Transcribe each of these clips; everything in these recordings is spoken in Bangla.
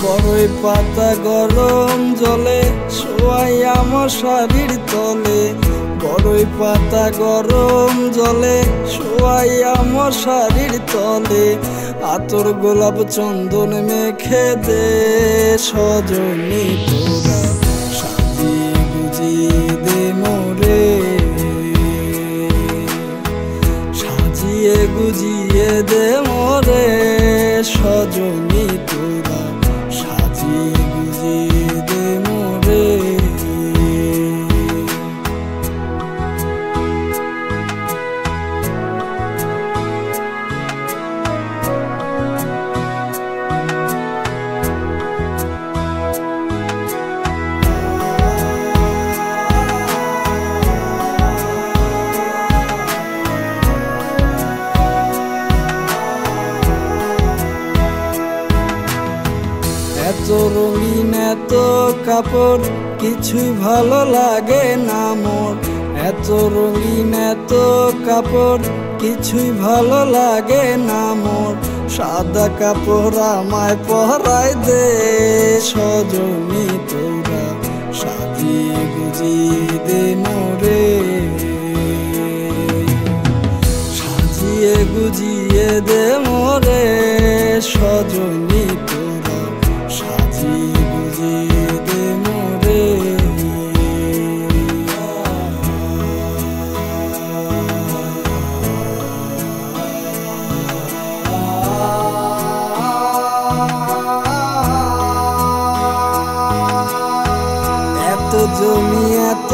বড়ই পাতা গরম জলে শোয়াইয়া মশারির তলে, বড়ই পাতা গরম জলে শোয়াইয়া মশারির তলে, আতর গোলাপ চন্দন মেখে দে সজনী তোরা, সাজিয়ে গুজিয়ে দে মোরে, সাজিয়ে গুজিয়ে দে মোরে সজনী তোরা, সাজিয়ে গুজিয়ে দে মোরে। এত রঙিন এত কাপড় কিছুই ভালো লাগে না মোর, এত রঙিন এত কাপড় কিছুই ভালো লাগে না মোর, সাদা কাপড় আমায় পরাই দে সজনী তোরা, সাজিয়ে গুজিয়ে দে মোরে, সাজিয়ে গুজিয়ে দে মোরে সজনী তোরা, সাজিয়ে গুজিয়ে দে মোরে। এত জমি এত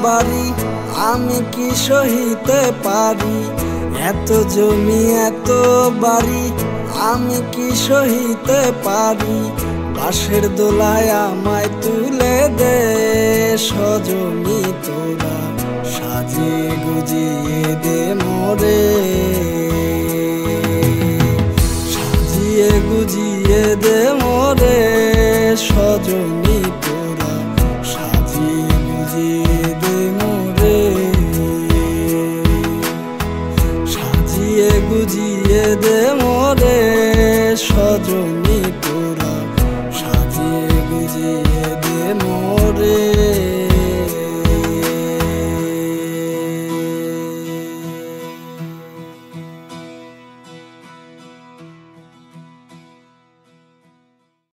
বাড়ি আমি কি সহিতে পারি, এত জমি এত বাড়ি আমি কি সহিতে পারি, বাঁশের দোলায় আমায় তুলে দে সজনী তোরা, সাজিয়ে গুজিয়ে দে মোরে, সাজিয়ে গুজিয়ে দে মোরে সজনী।